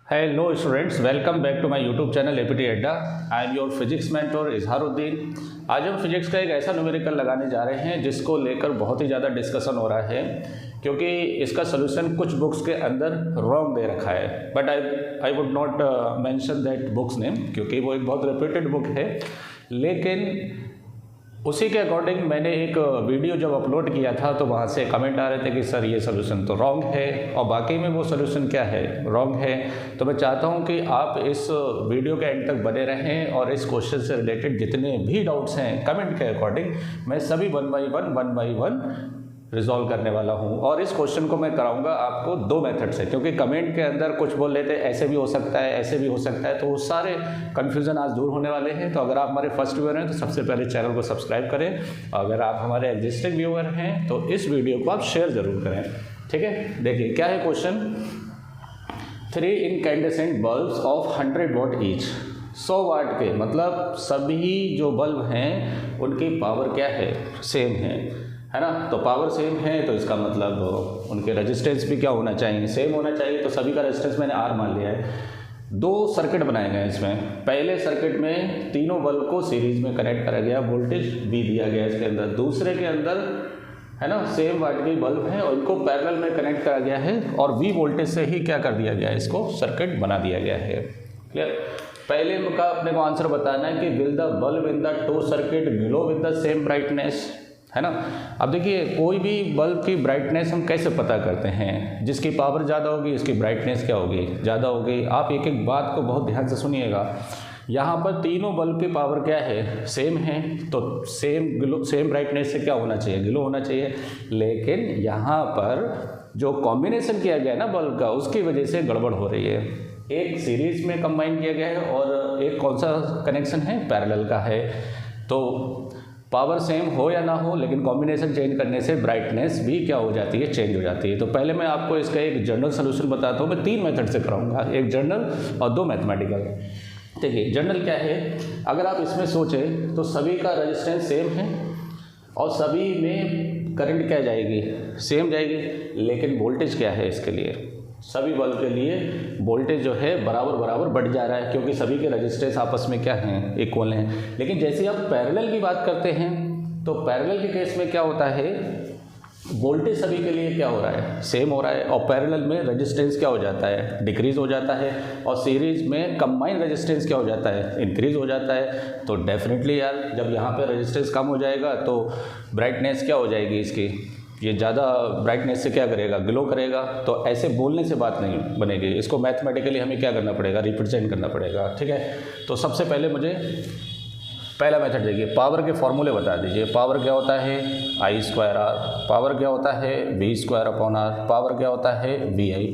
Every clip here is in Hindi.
Hello students, welcome back to my YouTube channel APT Adda. I am your physics mentor Izharuddin. आज हम फिजिक्स का एक ऐसा न्यूमेरिकल लगाने जा रहे हैं जिसको लेकर बहुत ही ज़्यादा डिस्कशन हो रहा है, क्योंकि इसका सोल्यूशन कुछ बुक्स के अंदर रॉन्ग दे रखा है। But I would not mention that books name, क्योंकि वो एक बहुत रेप्यूटेड बुक है। लेकिन उसी के अकॉर्डिंग मैंने एक वीडियो जब अपलोड किया था तो वहाँ से कमेंट आ रहे थे कि सर ये सोल्यूशन तो रॉन्ग है, और बाकी में वो सोल्यूशन क्या है, रॉन्ग है। तो मैं चाहता हूँ कि आप इस वीडियो के एंड तक बने रहें और इस क्वेश्चन से रिलेटेड जितने भी डाउट्स हैं कमेंट के अकॉर्डिंग मैं सभी वन बाई वन रिजॉल्व करने वाला हूँ। और इस क्वेश्चन को मैं कराऊंगा आपको दो मेथड से, क्योंकि कमेंट के अंदर कुछ बोल लेते ऐसे भी हो सकता है, ऐसे भी हो सकता है, तो वो सारे कन्फ्यूज़न आज दूर होने वाले हैं। तो अगर आप हमारे फर्स्ट व्यूअर हैं तो सबसे पहले चैनल को सब्सक्राइब करें, और अगर आप हमारे एग्जिस्टिंग व्यूअर हैं तो इस वीडियो को आप शेयर ज़रूर करें। ठीक है, देखिए क्या है question. 3 incandescent bulbs of 100 watt each, 100 watt के, मतलब सभी जो बल्ब हैं उनकी पावर क्या है, सेम है ना। तो पावर सेम है तो इसका मतलब उनके रेजिस्टेंस भी क्या होना चाहिए, सेम होना चाहिए। तो सभी का रेजिस्टेंस मैंने R मान लिया है। दो सर्किट बनाए गए इसमें। पहले सर्किट में तीनों बल्ब को सीरीज में कनेक्ट करा गया, वोल्टेज V दिया गया इसके अंदर। दूसरे के अंदर है ना सेम वाट के बल्ब हैं और इनको पैरेलल में कनेक्ट करा गया है, और V वोल्टेज से ही क्या कर दिया गया है, इसको सर्किट बना दिया गया है। क्लियर। पहले का अपने को आंसर बताना है कि will the bulb in the two circuit glow with the same brightness, है ना। अब देखिए कोई भी बल्ब की ब्राइटनेस हम कैसे पता करते हैं, जिसकी पावर ज़्यादा होगी उसकी ब्राइटनेस क्या होगी, ज़्यादा होगी। आप एक एक बात को बहुत ध्यान से सुनिएगा। यहाँ पर तीनों बल्ब की पावर क्या है, सेम है, तो सेम ब्राइटनेस से क्या होना चाहिए, ग्लो होना चाहिए। लेकिन यहाँ पर जो कॉम्बिनेशन किया गया है ना बल्ब का, उसकी वजह से गड़बड़ हो रही है। एक सीरीज में कंबाइन किया गया है और एक कौन सा कनेक्शन है, पैरेलल का है। तो पावर सेम हो या ना हो, लेकिन कॉम्बिनेशन चेंज करने से ब्राइटनेस भी क्या हो जाती है, चेंज हो जाती है। तो पहले मैं आपको इसका एक जनरल सोल्यूशन बताता हूँ। मैं 3 मेथड से कराऊंगा, एक जनरल और 2 मैथमेटिकल। देखिए जनरल क्या है, अगर आप इसमें सोचें तो सभी का रेजिस्टेंस सेम है और सभी में करंट क्या जाएगी, सेम जाएगी। लेकिन वोल्टेज क्या है, इसके लिए सभी बल्ब के लिए वोल्टेज जो है बराबर बढ़ जा रहा है, क्योंकि सभी के रेजिस्टेंस आपस में क्या हैं, इक्वल हैं। लेकिन जैसे आप पैरेलल की बात करते हैं तो पैरेलल के केस में क्या होता है, वोल्टेज सभी के लिए क्या हो रहा है, सेम हो रहा है, और पैरेलल में रेजिस्टेंस क्या हो जाता है, डिक्रीज हो जाता है, और सीरीज में कंबाइंड रेजिस्टेंस क्या हो जाता है, इंक्रीज हो जाता है। तो डेफिनेटली यार जब यहाँ पे रेजिस्टेंस कम हो जाएगा तो ब्राइटनेस क्या हो जाएगी इसकी, ये ज़्यादा ब्राइटनेस से क्या करेगा, ग्लो करेगा। तो ऐसे बोलने से बात नहीं बनेगी, इसको मैथमेटिकली हमें क्या करना पड़ेगा, रिप्रेजेंट करना पड़ेगा। ठीक है, तो सबसे पहले मुझे पहला मेथड देखिए, पावर के फॉर्मूले बता दीजिए। पावर क्या होता है, I²R। पावर क्या होता है, V²/R। पावर क्या होता है, VI।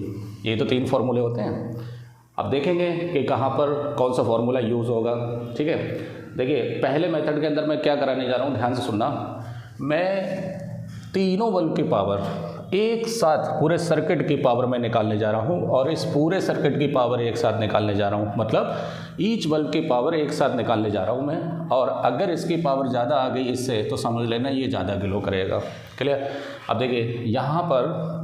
ये तो 3 फॉर्मूले होते हैं। अब देखेंगे कि कहाँ पर कौन सा फॉर्मूला यूज़ होगा। ठीक है, देखिए पहले मेथड के अंदर मैं क्या कराने जा रहा हूँ, ध्यान से सुनना। मैं तीनों बल्ब की पावर एक साथ, पूरे सर्किट की पावर मैं निकालने जा रहा हूँ, और इस पूरे सर्किट की पावर एक साथ निकालने जा रहा हूँ। मतलब ईच बल्ब की पावर एक साथ निकालने जा रहा हूँ मैं, और अगर इसकी पावर ज़्यादा आ गई इससे तो समझ लेना ये ज़्यादा ग्लो करेगा। क्लियर। अब देखिए यहाँ पर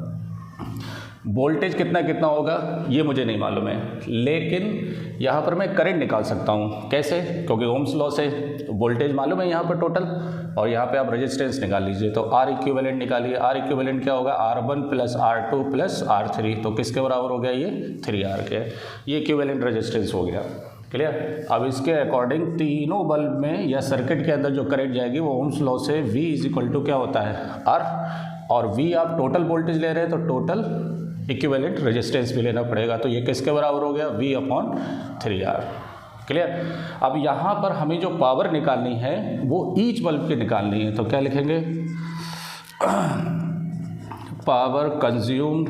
वोल्टेज कितना होगा ये मुझे नहीं मालूम है, लेकिन यहाँ पर मैं करंट निकाल सकता हूँ। कैसे, क्योंकि ओम्स लॉ से वोल्टेज मालूम है यहाँ पर टोटल, और यहाँ पे आप रेजिस्टेंस निकाल लीजिए। तो R इक्विवेलेंट निकालिए। R इक्विवेलेंट क्या होगा, R1 + R2 + R3। तो किसके बराबर हो गया, ये 3R के, ये इक्विवेलेंट रेजिस्टेंस हो गया। क्लियर। अब इसके अकॉर्डिंग तीनों बल्ब में या सर्किट के अंदर जो करंट जाएगी वो ओम्स लॉ से V = क्या होता है, R, और V आप टोटल वोल्टेज ले रहे हैं तो टोटल इक्विवेलेंट रेजिस्टेंस भी लेना पड़ेगा। तो ये किसके बराबर हो गया, V/3R। क्लियर। अब यहाँ पर हमें जो पावर निकालनी है वो ईच बल्ब की निकालनी है। तो क्या लिखेंगे, power consumed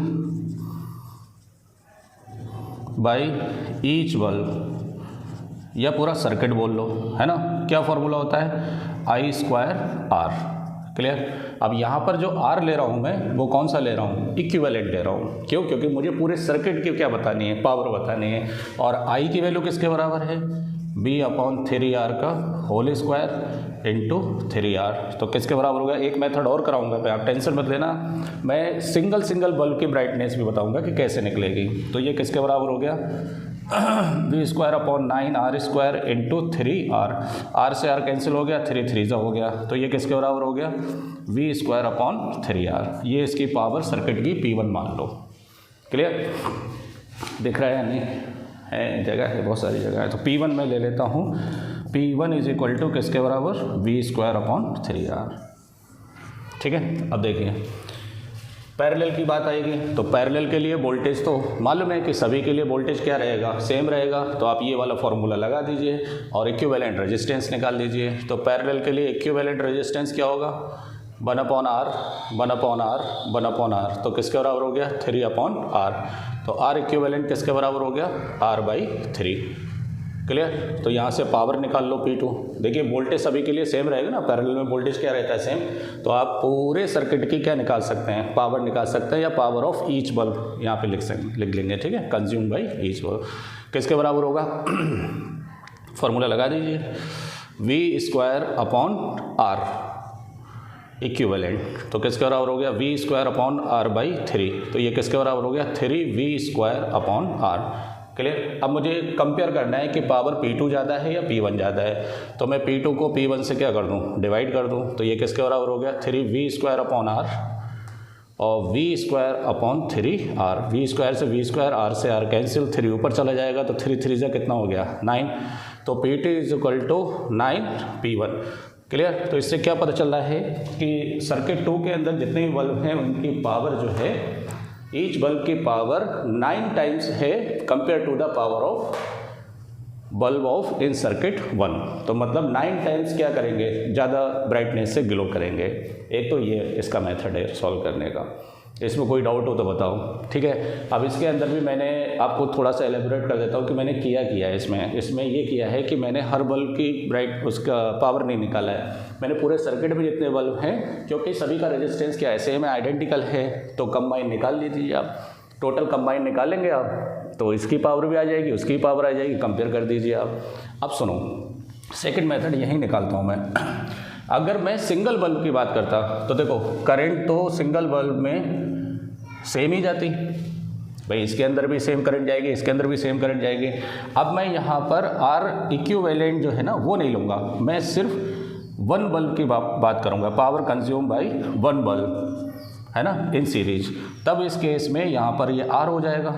by each bulb, या पूरा सर्किट बोल लो, है ना। क्या फॉर्मूला होता है, I²R। क्लियर। अब यहाँ पर जो R ले रहा हूँ मैं वो कौन सा ले रहा हूँ, इक्विवेलेंट ले रहा हूँ। क्यों, क्योंकि मुझे पूरे सर्किट की क्या बतानी है, पावर बतानी है। और I की वैल्यू किसके बराबर है, V/3R का होल स्क्वायर इंटू 3R। तो किसके बराबर होगा? एक मेथड और कराऊंगा मैं, आप टेंशन मत लेना, मैं सिंगल बल्ब की ब्राइटनेस भी बताऊंगा कि कैसे निकलेगी। तो ये किसके बराबर हो गया? V²/9R² into 3R। R से R कैंसिल हो गया, 3 3 हो गया, तो ये किसके बराबर हो गया? V²/3R। ये इसकी पावर सर्किट की P1 मान लो। क्लियर? दिख रहा है या नहीं? है, जगह है, बहुत सारी जगह है। तो P1 मैं ले लेता हूँ। P1 इज इक्वल टू किसके बराबर? V²/3R। ठीक है, अब देखिए पैरेलल की बात आएगी। तो पैरेलल के लिए वोल्टेज तो मालूम है कि सभी के लिए वोल्टेज क्या रहेगा? सेम रहेगा। तो आप ये वाला फॉर्मूला लगा दीजिए और इक्विवेलेंट रेजिस्टेंस निकाल दीजिए। तो पैरेलल के लिए इक्विवेलेंट रेजिस्टेंस क्या होगा? 1/R, 1/R, 1/R। तो किसके बराबर हो गया? 3/R। तो R इक्विवेलेंट किसके बराबर हो गया? R/3। क्लियर? तो यहाँ से पावर निकाल लो P2। देखिए वोल्टेज सभी के लिए सेम रहेगा ना, पैरेलल में वोल्टेज क्या रहता है? सेम। तो आप पूरे सर्किट की क्या निकाल सकते हैं? पावर निकाल सकते हैं, या पावर ऑफ ईच बल्ब यहाँ पे लिख लेंगे। ठीक है, कंज्यूम बाई ईच बल्ब किसके बराबर होगा? फॉर्मूला लगा दीजिए, V²/R इक्विवेलेंट। तो किसके बराबर हो गया? V²/R/3। तो ये किसके बराबर हो गया? 3V²/R। क्लियर? अब मुझे कंपेयर करना है कि पावर P2 ज़्यादा है या P1 ज़्यादा है। तो मैं P2 को P1 से क्या कर दूँ? डिवाइड कर दूँ। तो ये किसके बराबर हो गया? 3V²/R और V²/3R। V² से V², R से R कैंसिल, 3 ऊपर चला जाएगा तो 3 3 कितना हो गया? 9। तो P2 is equal to 9 P1। Clear? तो इससे क्या पता चल रहा है कि सर्किट 2 के अंदर जितने भी बल्ब हैं उनकी पावर जो है, ईच बल्ब की पावर 9 टाइम्स है compare to the power of bulb of in circuit 1। तो मतलब 9 टाइम्स क्या करेंगे? ज़्यादा ब्राइटनेस से ग्लो करेंगे। एक तो ये इसका मेथड है सॉल्व करने का। इसमें कोई डाउट हो तो बताओ। ठीक है, अब इसके अंदर भी मैंने आपको थोड़ा सा एलेबोरेट कर देता हूँ कि मैंने किया है इसमें ये किया है कि मैंने हर बल्ब की उसका पावर नहीं निकाला है। मैंने पूरे सर्किट में जितने बल्ब हैं, क्योंकि सभी का रेजिस्टेंस क्या है? सेम है, आइडेंटिकल है, तो कंबाइन निकाल लीजिए आप। टोटल कंबाइन निकालेंगे आप तो इसकी पावर भी आ जाएगी, उसकी पावर आ जाएगी, कंपेयर कर दीजिए आप। अब सुनो, सेकंड मेथड यही निकालता हूँ मैं। अगर मैं सिंगल बल्ब की बात करता तो देखो करंट तो सिंगल बल्ब में सेम ही जाती भाई, इसके अंदर भी सेम करंट जाएगी, इसके अंदर भी सेम करंट जाएगी। अब मैं यहाँ पर R इक्विवेलेंट जो है ना वो नहीं लूँगा, मैं सिर्फ 1 बल्ब की बात करूँगा, पावर कंज्यूम बाई 1 बल्ब, है ना, इन सीरीज। तब इस केस में यहाँ पर ये R हो जाएगा।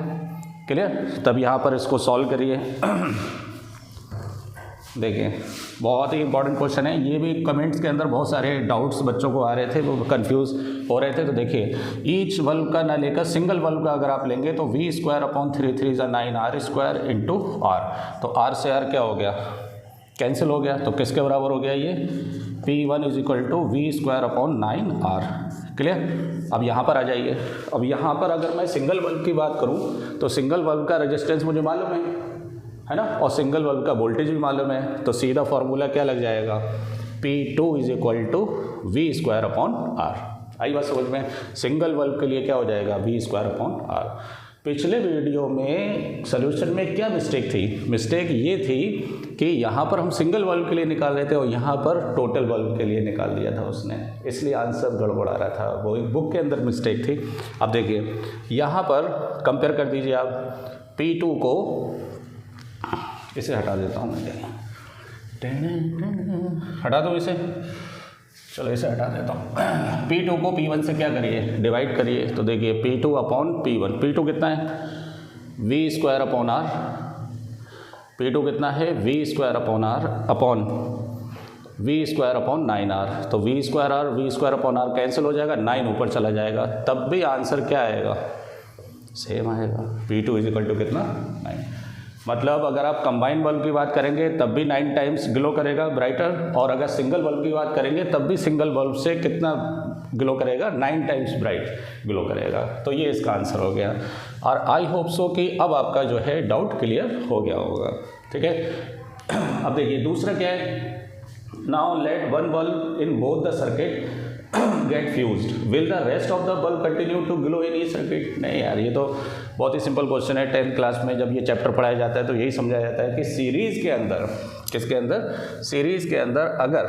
क्लियर? तब यहाँ पर इसको सॉल्व करिए। देखिए बहुत ही इंपॉर्टेंट क्वेश्चन है ये भी। कमेंट्स के अंदर बहुत सारे डाउट्स बच्चों को आ रहे थे, वो कंफ्यूज हो रहे थे। तो देखिए ईच बल्ब का ना लेकर सिंगल बल्ब का अगर आप लेंगे तो V²/3 3 9R² इंटू R। तो R से R क्या हो गया? कैंसिल हो गया। तो किसके बराबर हो गया ये? P1 is equal to V²/9R। Clear? अब यहाँ पर आ जाइए। अब यहाँ पर अगर मैं सिंगल बल्ब की बात करूँ तो सिंगल बल्ब का रेजिस्टेंस मुझे मालूम है ना, और सिंगल बल्ब का वोल्टेज भी मालूम है। तो सीधा फॉर्मूला क्या लग जाएगा? P2 is equal to V²/R। आई बात समझ में? सिंगल बल्ब के लिए क्या हो जाएगा? V²/R। पिछले वीडियो में सॉल्यूशन में क्या मिस्टेक थी? मिस्टेक ये थी कि यहाँ पर हम सिंगल बल्ब के लिए निकाल रहे थे और यहाँ पर टोटल बल्ब के लिए निकाल दिया था उसने, इसलिए आंसर गड़बड़ा रहा था। वो एक बुक के अंदर मिस्टेक थी। अब देखिए यहाँ पर कंपेयर कर दीजिए आप P2 को, इसे हटा देता हूँ मैं, हटा दो इसे, चलो इसे हटा देता हूँ। P2 को P1 से क्या करिए? डिवाइड करिए। तो देखिए P2/P1, P2 कितना है? V²/R। P2 कितना है? V²/R upon V²/9R। तो V²R कैंसिल हो जाएगा, 9 ऊपर चला जाएगा, तब भी आंसर क्या आएगा? सेम आएगा। P2 इज इक्वल टू कितना? 9। मतलब अगर आप कंबाइन बल्ब की बात करेंगे तब भी 9 टाइम्स ग्लो करेगा ब्राइटर, और अगर सिंगल बल्ब की बात करेंगे तब भी सिंगल बल्ब से कितना ग्लो करेगा? 9 टाइम्स ब्राइट ग्लो करेगा। तो ये इसका आंसर हो गया। और आई होप सो कि अब आपका जो है डाउट क्लियर हो गया होगा। ठीक है, अब देखिए दूसरा क्या है? Now let 1 bulb in both the circuit get fused, will the rest of the bulb continue to glow in each circuit? नहीं यार, ये तो बहुत ही सिंपल क्वेश्चन है। 10th क्लास में जब ये चैप्टर पढ़ाया जाता है तो यही समझाया जाता है कि सीरीज़ के अंदर, किसके अंदर, सीरीज़ के अंदर अगर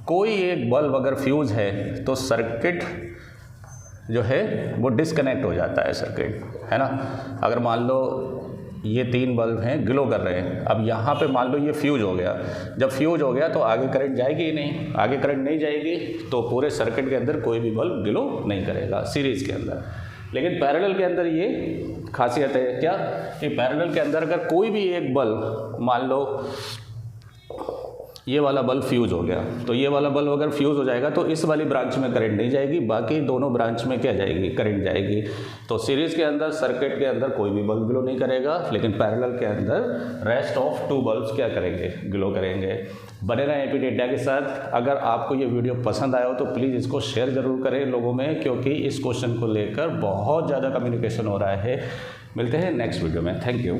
कोई एक बल्ब अगर फ्यूज़ है तो सर्किट जो है वो डिस्कनेक्ट हो जाता है, सर्किट, है ना। अगर मान लो ये 3 बल्ब हैं, ग्लो कर रहे हैं, अब यहाँ पे मान लो ये फ्यूज हो गया, जब फ्यूज हो गया तो आगे करंट जाएगी ही नहीं, आगे करंट नहीं जाएगी तो पूरे सर्किट के अंदर कोई भी बल्ब ग्लो नहीं करेगा सीरीज़ के अंदर। लेकिन पैरेलल के अंदर ये खासियत है क्या, कि पैरेलल के अंदर अगर कोई भी एक बल्ब, मान लो ये वाला बल्ब फ्यूज हो गया, तो ये वाला बल्ब अगर फ्यूज हो जाएगा तो इस वाली ब्रांच में करंट नहीं जाएगी, बाकी दोनों ब्रांच में क्या जाएगी, करंट जाएगी। तो सीरीज़ के अंदर, सर्किट के अंदर कोई भी बल्ब ग्लो नहीं करेगा, लेकिन पैरेलल के अंदर रेस्ट ऑफ 2 बल्ब्स क्या करेंगे, ग्लो करेंगे। बने रहें एपीटी अड्डा के साथ। अगर आपको ये वीडियो पसंद आया हो तो प्लीज़ इसको शेयर ज़रूर करें लोगों में, क्योंकि इस क्वेश्चन को लेकर बहुत ज़्यादा कम्युनिकेशन हो रहा है। मिलते हैं नेक्स्ट वीडियो में। Thank you.